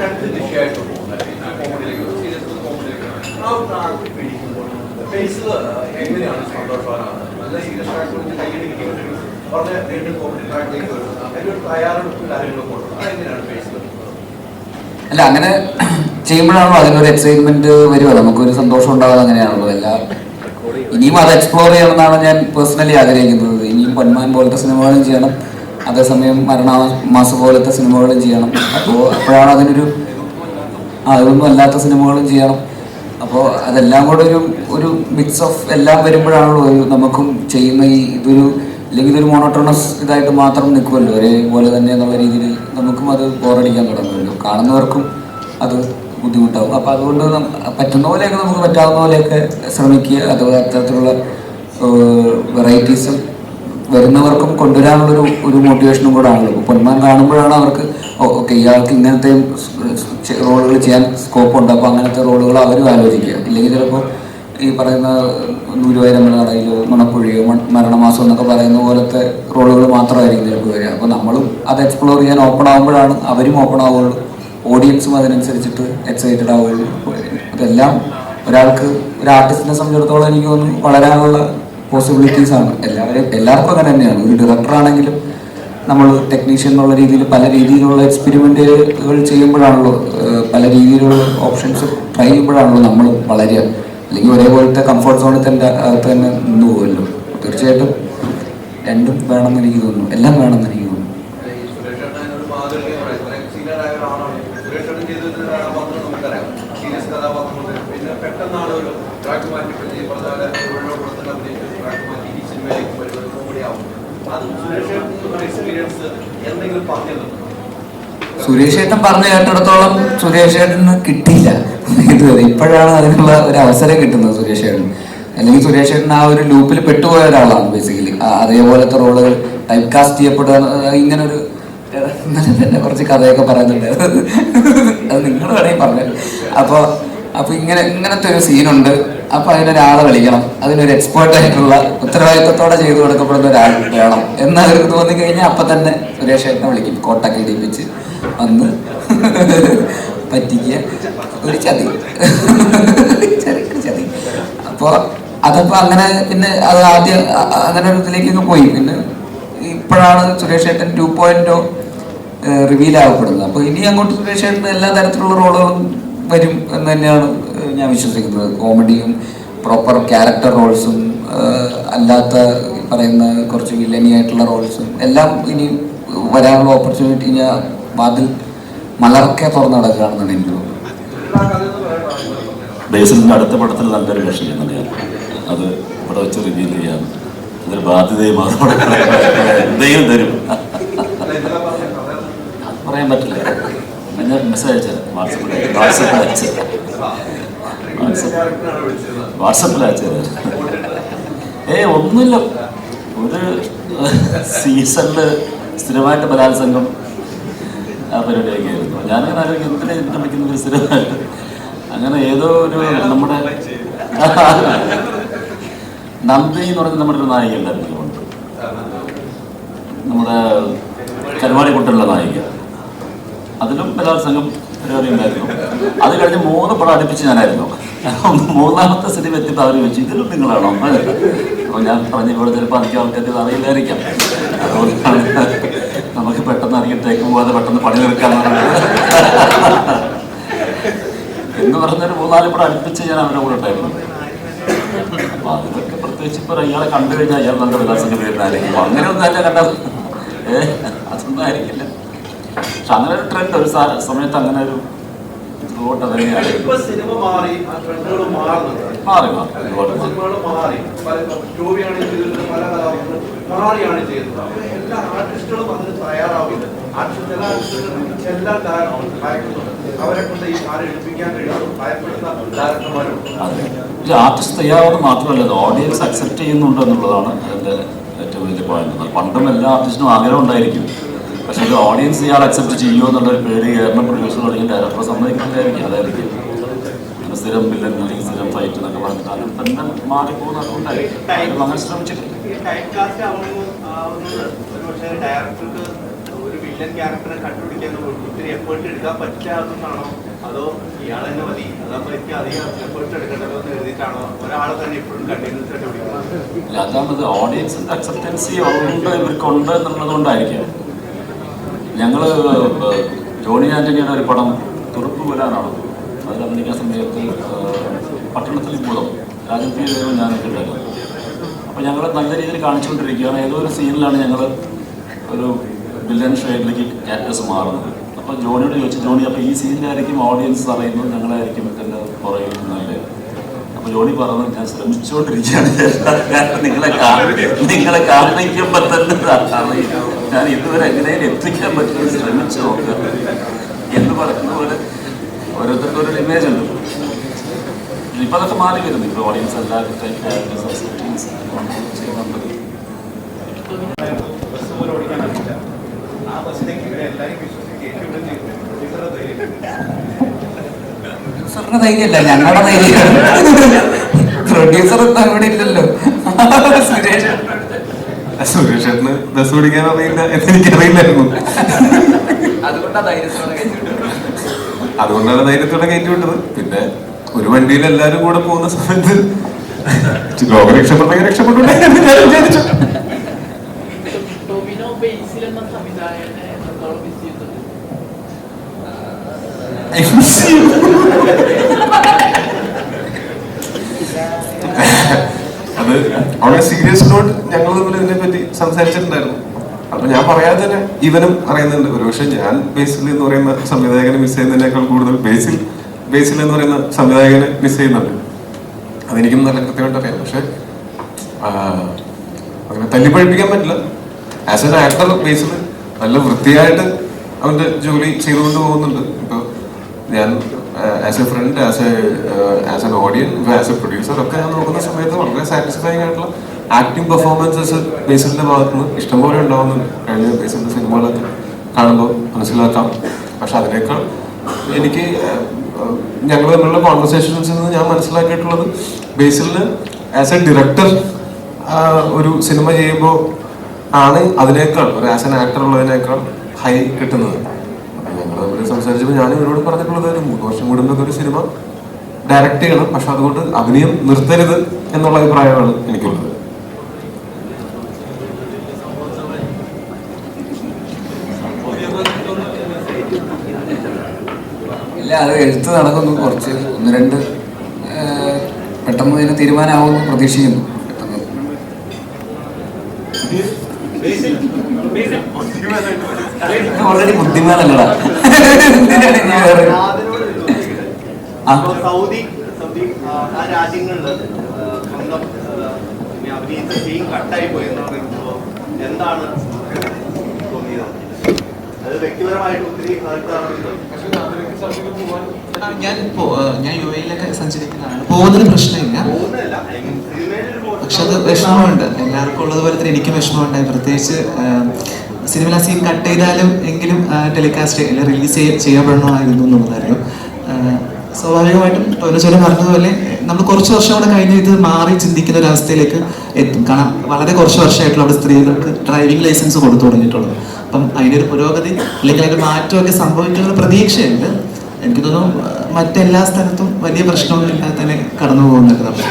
രണ്ട് ദിശയായിട്ട് പോകുന്നത് കോമഡിയിലേക്ക് സീരിയസ് കോമഡിയിലേക്ക് ആ ഒരു ട്രാക്ക് പിടിക്കുമ്പോൾ ഫേസിൽ എങ്ങനെയാണ് സന്തോഷവാനാണ് നല്ല സീരിയസ് ട്രാക്ക് വെച്ച് കൈയടിക്കുന്നത് വളരെ വീണ്ടും കോമഡി ട്രാക്കിലേക്ക് വരുന്നത് അതിനൊരു തയ്യാറെടുപ്പും കാര്യങ്ങളൊക്കെ കൊടുക്കുന്നത് അതെങ്ങനെയാണ് ഫേസിൽ? അല്ല, അങ്ങനെ ചെയ്യുമ്പോഴാണല്ലോ അതിനൊരു എക്സൈറ്റ്മെന്റ് വരുമോ, നമുക്കൊരു സന്തോഷം ഉണ്ടാകാതെ അങ്ങനെയാണല്ലോ എല്ലാം. ഇനിയും അത് എക്സ്പ്ലോർ ചെയ്യണമെന്നാണ് ഞാൻ പേഴ്സണലി ആഗ്രഹിക്കുന്നത്. ഇനിയും പൊന്മാൻ പോലത്തെ സിനിമകളും ചെയ്യണം, അതേസമയം മരണമാസ പോലത്തെ സിനിമകളും ചെയ്യണം. അപ്പോഴാണ് അതിനൊരു അതൊന്നും അല്ലാത്ത സിനിമകളും ചെയ്യണം. അപ്പോൾ അതെല്ലാം കൂടെ ഒരു മിക്സ് ഓഫ് എല്ലാം വരുമ്പോഴാണല്ലോ നമുക്കും ചെയ്യുന്ന ഇതൊരു അല്ലെങ്കിൽ ഇതൊരു മോണോട്ടോണസ് ഇതായിട്ട് മാത്രം നിൽക്കുമല്ലോ, ഒരേപോലെ തന്നെ എന്നുള്ള രീതിയിൽ നമുക്കും അത് ബോറടിക്കാൻ തുടങ്ങുമല്ലോ, കാണുന്നവർക്കും അത് ബുദ്ധിമുട്ടാവും. അപ്പോൾ അതുകൊണ്ട് പറ്റുന്ന പോലെയൊക്കെ നമുക്ക് പറ്റാവുന്ന പോലെയൊക്കെ ശ്രമിക്കുക. അഥവാ അത്തരത്തിലുള്ള വെറൈറ്റീസും വരുന്നവർക്കും കൊണ്ടുവരാനുള്ളൊരു മോട്ടിവേഷനും കൂടെ ആണല്ലോ. പൊന്മാൻ കാണുമ്പോഴാണ് അവർക്ക് ഓക്കെ ഇയാൾക്ക് ഇങ്ങനത്തെ റോളുകൾ ചെയ്യാൻ സ്കോപ്പുണ്ട്, അപ്പോൾ അങ്ങനത്തെ റോളുകൾ അവരും ആലോചിക്കുക. ഇല്ലെങ്കിൽ ചിലപ്പോൾ ഈ പറയുന്ന ഗുരുവായൂരമ്പല നടയിലോ നുണക്കുഴിയോ മരണമാസം എന്നൊക്കെ പറയുന്ന പോലത്തെ റോളുകൾ മാത്രമായിരിക്കും ചിലപ്പോൾ വരിക. അപ്പോൾ നമ്മളും അത് എക്സ്പ്ലോർ ചെയ്യാൻ ഓപ്പൺ ആകുമ്പോഴാണ് അവരും ഓപ്പൺ ആവുള്ളൂ, ഓഡിയൻസും അതിനനുസരിച്ചിട്ട് എക്സൈറ്റഡ് ആവുള്ളൂ. അതെല്ലാം ഒരാൾക്ക് ഒരു ആർട്ടിസ്റ്റിനെ സംബന്ധിച്ചിടത്തോളം എനിക്ക് തോന്നുന്നു വളരാനുള്ള പോസിബിലിറ്റീസാണ്. എല്ലാവർക്കും അങ്ങനെ തന്നെയാണ്. ഒരു ഡയറക്ടറാണെങ്കിലും നമ്മൾ ടെക്നീഷ്യൻ എന്നുള്ള രീതിയിൽ പല രീതിയിലുള്ള എക്സ്പെരിമെൻറ്റുകൾ ചെയ്യുമ്പോഴാണല്ലോ, പല രീതിയിലുള്ള ഓപ്ഷൻസ് ട്രൈ ചെയ്യുമ്പോഴാണല്ലോ നമ്മൾ വളരുക. അല്ലെങ്കിൽ ഒരേപോലത്തെ കംഫർട്ട് സോണിൽ തന്നെ അകത്ത് തന്നെ നിന്ന് പോകുമല്ലോ. തീർച്ചയായിട്ടും രണ്ടും വേണമെന്ന് എനിക്ക് തോന്നുന്നു, എല്ലാം വേണമെന്ന് എനിക്ക് തോന്നുന്നു. സുരേഷ് ഏട്ടൻ പറഞ്ഞു കേട്ടിടത്തോളം സുരേഷ് ഏട്ടന് കിട്ടിയില്ല ഇതുവരെ. ഇപ്പോഴാണ് അതിനുള്ള ഒരു അവസരം കിട്ടുന്നത് സുരേഷ് ഏട്ടൻ. അല്ലെങ്കിൽ സുരേഷ് ഏട്ടൻ ആ ഒരു ലൂപ്പിൽ പെട്ടുപോയ ഒരാളാണ് ബേസിക്കലി. അതേപോലത്തെ റോളുകൾ ടൈപ്പ് കാസ്റ്റ് ചെയ്യപ്പെടുക, ഇങ്ങനൊരു തന്നെ കുറച്ച് കഥയൊക്കെ പറയുന്നുണ്ട്, അത് നിങ്ങൾ വേണമെങ്കിൽ പറഞ്ഞു. അപ്പോൾ ഇങ്ങനത്തെ ഒരു സീനുണ്ട്, അപ്പോൾ അതിനൊരാളെ വിളിക്കണം, അതിനൊരു എക്സ്പേർട്ടായിട്ടുള്ള ഉത്തരവാദിത്വത്തോടെ ചെയ്തു കൊടുക്കപ്പെടുന്ന ഒരാൾ വേണം എന്നവർക്ക് തോന്നിക്കഴിഞ്ഞാൽ അപ്പം തന്നെ സുരേഷ് ഏട്ടനെ വിളിക്കും. കോട്ടൊക്കെ ഇടിപ്പിച്ച് വന്ന് പറ്റിക്കുക, ഒരു ചതി ചതി. അപ്പോൾ അതപ്പോൾ അങ്ങനെ പിന്നെ അത് ആദ്യം അങ്ങനെ ഒരു ഇതിലേക്കൊക്കെ പോയി. പിന്നെ ഇപ്പോഴാണ് സുരേഷ് ഏട്ടൻ 2.0 റിവീൽ ആകപ്പെടുന്നത്. അപ്പോൾ ഇനി അങ്ങോട്ട് സുരേഷ് ഏട്ടൻ എല്ലാ തരത്തിലുള്ള റോളുകളും വരും എന്ന് തന്നെയാണ് ഞാൻ വിശ്വസിക്കുന്നത്. കോമഡിയും പ്രോപ്പർ ക്യാരക്ടർ റോൾസും അല്ലാത്ത പറയുന്ന കുറച്ച് വില്ലനിയായിട്ടുള്ള റോൾസും എല്ലാം ഇനി വരാനുള്ള ഓപ്പർച്യൂണിറ്റി ഞാൻ വാതിൽ മലർക്കെ തുറന്നു നടക്കുകയാണെന്നാണ് എനിക്ക് തോന്നുന്നത്. ബേസിലിൻ്റെ അടുത്ത പടത്തിൽ നല്ലൊരു വേഷം ചെയ്യുന്നുണ്ട് ഞാൻ. അത് ഇവിടെ വെച്ച് റിവീൽ ചെയ്യാൻ അതൊരു ബാധ്യതയും എന്തെങ്കിലും തരും പറയാൻ പറ്റില്ല. ഞാൻ മെസ്സേജ് അയച്ചത് വാട്സപ്പിൽ അയച്ചത്. ഒന്നുമില്ല, ഒരു സീസണിൽ സ്ഥിരമായിട്ട് ബലാത്സംഗം ആ പരിപാടിയൊക്കെ ആയിരുന്നു. ഞാനങ്ങനെ ആലോചിക്കും എന്തിനാ ഇതിനെ വിളിക്കുന്ന ഒരു സ്ഥിരമായിട്ട്. അങ്ങനെ ഏതോ ഒരു നമ്മുടെ നന്ദി എന്ന് പറഞ്ഞ നമ്മുടെ ഒരു നായിക ഉണ്ടായിരുന്നു, നമ്മുടെ കരുവാടിക്കുട്ടനുള്ള നായിക. അതിലും ബലാത്സംഗം പരിപാടി ഉണ്ടായിരുന്നു. അത് കഴിഞ്ഞ് 3 പടം അടുപ്പിച്ച് ഞാനായിരുന്നു. മൂന്നാമത്തെ സിനിമ എത്തിയപ്പോൾ അവർ ചോദിച്ചു ഇതിലും നിങ്ങളാണോ? അപ്പോൾ ഞാൻ പറഞ്ഞു ഇവിടെ ചിലപ്പോൾ അധികം ആൾക്കാർക്ക് അറിയില്ലായിരിക്കാം, അതുകൊണ്ടാണ് നമുക്ക് പെട്ടെന്ന് അധികം തേക്ക് പോകാതെ പെട്ടെന്ന് പണി തീർക്കാമെന്ന് എന്ന് പറഞ്ഞൊരു 3-4 പടം അടുപ്പിച്ച് ഞാൻ അവരുടെ കൂടെ ഉണ്ടായിരുന്നു. അപ്പോൾ അതിലൊക്കെ പ്രത്യേകിച്ച് ഇപ്പോൾ ഇയാളെ കണ്ടു കഴിഞ്ഞാൽ അയാൾ നല്ല ബലാത്സംഗം വരുന്നതായിരിക്കും. അങ്ങനെയൊന്നും അല്ല കണ്ടത്, അതൊന്നും ആയിരിക്കില്ല. പക്ഷെ അങ്ങനെ ഒരു ട്രെൻഡ് ഒരു സമയത്ത് അങ്ങനെ ഒരു ആർട്ടിസ്റ്റ് തയ്യാറാവുന്നത് മാത്രമല്ല ഓഡിയൻസ് അക്സെപ്റ്റ് ചെയ്യുന്നുണ്ട് എന്നുള്ളതാണ് അതിൻ്റെ ഏറ്റവും വലിയ പോയിന്റ്. പണ്ടും എല്ലാ ആർട്ടിസ്റ്റിനും ആഗ്രഹം ഉണ്ടായിരിക്കും, പക്ഷെ ഒരു ഓഡിയൻസ് ഇയാൾ അക്സെപ്റ്റ് ചെയ്യുമോ എന്നുള്ളൊരു പേടി കാരണം പ്രൊഡ്യൂസർ അല്ലെങ്കിൽ ഡയറക്ടർ സമ്മതിക്കുന്നുണ്ടായിരിക്കും. അതായിരിക്കും സ്ഥിരം വില്ലൻ അല്ലെങ്കിൽ സ്ഥിരം ഫൈറ്റ് എന്നൊക്കെ പറഞ്ഞിട്ട് അത് തന്നെ മാറിപ്പോകുന്നത് അതുകൊണ്ടായിരിക്കും അങ്ങനെ ശ്രമിച്ചിട്ടില്ല. വില്ലൻ ക്യാരക്ടറെ കണ്ടുപിടിക്കാൻ ഒത്തിരി എഫേർട്ട് എടുക്കാൻ പറ്റാവുന്നതാണോ അതോ ഇയാൾ തന്നെ മതി അതാകുമ്പോൾ എനിക്ക് അധികം എഫേർട്ട് എടുക്കണ്ടല്ലോ എന്ന് എഴുതിയിട്ടാണോ ഒരാളെ തന്നെ ഇപ്പോഴും കണ്ടിന്യൂസ് ആയിട്ട് പിടിക്കുന്നത്? അതാണത് ഓഡിയൻസിന്റെ അക്സെപ്റ്റൻസി ഉണ്ട് ഇവർക്കുണ്ട് എന്നുള്ളത് കൊണ്ടായിരിക്കും. ഞങ്ങള് ജോണി ആന്റണിയുടെ ഒരു പടം തുറപ്പ് വരാനാണ്, അതിൽ അഭിനയിക്കുന്ന സമയത്ത് പട്ടണത്തിൽ ഭൂതം രാജൻ പി ദേവും ഞാനൊക്കെ ഉണ്ടായിരുന്നു. അപ്പോൾ ഞങ്ങൾ നല്ല രീതിയിൽ കാണിച്ചുകൊണ്ടിരിക്കുകയാണ്. ഏതോ ഒരു സീനിലാണ് ഞങ്ങൾ ഒരു വില്ലൻ ഷെയ്ഡിലേക്ക് ക്യാരക്ടേഴ്സ് മാറുന്നത്. അപ്പോൾ ജോണിയോട് ചോദിച്ചു, ജോണി അപ്പോൾ ഈ സീനിലായിരിക്കും ഓഡിയൻസ് അറിയുന്നത്, ഞങ്ങളായിരിക്കും ഇതിൻ്റെ പറയുന്നതല്ലേ? അപ്പോൾ ജോണി പറഞ്ഞു, ഞാൻ ശ്രമിച്ചുകൊണ്ടിരിക്കുകയാണ്, നിങ്ങളെ കാണിക്കുമ്പോൾ തന്നെ ഞാൻ ഇതുവരെ എങ്ങനെയും എത്തിക്കാൻ പറ്റുന്നത് ശ്രമിച്ചു നോക്കുക എന്ന് പറയുന്ന പോലെ ഓരോരുത്തർക്കും ഒരു ഇമേജ് ഉണ്ട്. ഇപ്പം അതൊക്കെ മാറി വരുന്നു. ഇപ്പോൾ ഓഡിയൻസ് എല്ലാവരും ചെയ്യുന്നുണ്ട്. പ്രൊഡ്യൂസറിന്റെ ധൈര്യമല്ല, ഞങ്ങളുടെ ധൈര്യമാണ്. പ്രൊഡ്യൂസർ ഇവിടെ ഇല്ലല്ലോ. സുരേഷേട്ടന് ബസ് ഓടിക്കാൻ അറിയില്ല എന്ന് എനിക്കറിയില്ലായിരുന്നു. അതുകൊണ്ടാണ് ധൈര്യത്തോടെ കയറ്റി വിട്ടത്. പിന്നെ ഒരു വണ്ടിയിൽ എല്ലാവരും കൂടെ പോകുന്ന സമയത്ത് ലോകം രക്ഷപ്പെട്ടെങ്കിൽ രക്ഷപ്പെട്ടു ഞാൻ വിചാരിച്ചു. അത് അവിടെ സീരിയസ് നോട്ട് ഞങ്ങൾ തമ്മിൽ ഇതിനെ പറ്റി സംസാരിച്ചിട്ടുണ്ടായിരുന്നു. അപ്പൊ ഞാൻ പറയാതെ തന്നെ ഇവനും അറിയുന്നുണ്ട്. ഒരുപക്ഷെ ഞാൻ ബേസിൽ എന്ന് പറയുന്ന സംവിധായകനെ മിസ് ചെയ്യുന്നതിനേക്കാൾ കൂടുതൽ ബേസിൽ എന്ന് പറയുന്ന സംവിധായകനെ മിസ് ചെയ്യുന്നുണ്ട്. അതെനിക്കും നല്ല കൃത്യമായിട്ട് അറിയാം. പക്ഷെ അങ്ങനെ തല്ലിപ്പഴിപ്പിക്കാൻ പറ്റില്ല. ആസ് എൻ ആക്ടർ ബേസിൽ നല്ല വൃത്തിയായിട്ട് അവന്റെ ജോലി ചെയ്തുകൊണ്ട് പോകുന്നുണ്ട്. ഇപ്പൊ ഞാൻ as a friend, as an audience, as A producer ഒക്കെ ഞാൻ നോക്കുന്ന സമയത്ത് വളരെ സാറ്റിസ്ഫൈങ് ആയിട്ടുള്ള ആക്ടിങ് പെർഫോമൻസസ് ബേസിലിന്റെ ഭാഗത്തുനിന്ന് ഇഷ്ടംപോലെ ഉണ്ടാവുന്നുണ്ട്. കഴിഞ്ഞ ബേസിലിന്റെ സിനിമകളൊക്കെ കാണുമ്പോൾ മനസ്സിലാക്കാം. പക്ഷെ അതിനേക്കാൾ എനിക്ക് ഞങ്ങൾ തമ്മിലുള്ള കോൺവെർസേഷൻസിൽ നിന്ന് ഞാൻ മനസ്സിലാക്കിയിട്ടുള്ളത് ബേസിലിന് ആസ് എ ഡയറക്ടർ ഒരു സിനിമ ചെയ്യുമ്പോൾ ആണ് അതിനേക്കാൾ ഒരു ആസ് എൻ ആക്ടർ ഉള്ളതിനേക്കാൾ ഹൈ കിട്ടുന്നത്. ഞങ്ങൾ തമ്മിൽ സംസാരിച്ചപ്പോൾ ഞാൻ ഇവരോട് പറഞ്ഞിട്ടുള്ളത് ഒരു 3 വർഷം കൂടുമ്പോൾ ഒരു സിനിമ ഡയറക്റ്റ് ചെയ്യണം, പക്ഷെ അതുകൊണ്ട് അഭിനയം നിർത്തരുത് എന്നുള്ള അഭിപ്രായമാണ് എനിക്കുള്ളത്. ഇല്ല, അത് എഴുത്ത് നടക്കുന്നു. കുറച്ച് 1-2 പെട്ടെന്ന് ഇതിന് തീരുമാനമാവുമെന്ന് പ്രതീക്ഷിക്കുന്നു. ഓൾറെഡി ബുദ്ധിമാനല്ലടാ. സൗദി ആ രാജ്യങ്ങളില് സ്വന്തം അഭിനയിച്ച സീൻ കട്ടായി പോയെന്ന് പറയുമ്പോ എന്താണ് തോന്നിയത്? അത് വ്യക്തിപരമായിട്ട് ഒത്തിരി ഞാൻ UAE-ലൊക്കെ സഞ്ചരിക്കുന്നതാണ്. പോകുന്നതിന് പ്രശ്നമില്ല, പക്ഷെ അത് വിഷമമുണ്ട്. എല്ലാവർക്കും ഉള്ളതുപോലെ തന്നെ എനിക്കും വിഷമമുണ്ടായി. പ്രത്യേകിച്ച് സിനിമ സീൻ കട്ട് ചെയ്താലും എങ്കിലും ടെലികാസ്റ്റ് റിലീസ് ചെയ്യപ്പെടണമായിരുന്നു എന്നുള്ളതായിരുന്നു. സ്വാഭാവികമായിട്ടും ടോനോചോല പറഞ്ഞതുപോലെ നമ്മൾ കുറച്ച് വർഷം കൂടെ കഴിഞ്ഞ് ഇത് മാറി ചിന്തിക്കുന്ന ഒരു അവസ്ഥയിലേക്ക് എത്തും. കാരണം വളരെ കുറച്ച് വർഷമായിട്ടുള്ള അവിടെ സ്ത്രീകൾക്ക് ഡ്രൈവിംഗ് ലൈസൻസ് കൊടുത്തു തുടങ്ങിയിട്ടുള്ളത്. അപ്പം അതിൻ്റെ ഒരു പുരോഗതി അല്ലെങ്കിൽ അതിൻ്റെ മാറ്റമൊക്കെ സംഭവിക്കുന്ന പ്രതീക്ഷയുണ്ട്. എനിക്ക് തോന്നുന്നു മറ്റെല്ലാ സ്ഥലത്തും വലിയ പ്രശ്നമൊന്നുമില്ലാതെ തന്നെ കടന്നു പോകുന്നുണ്ട് നമ്മൾ.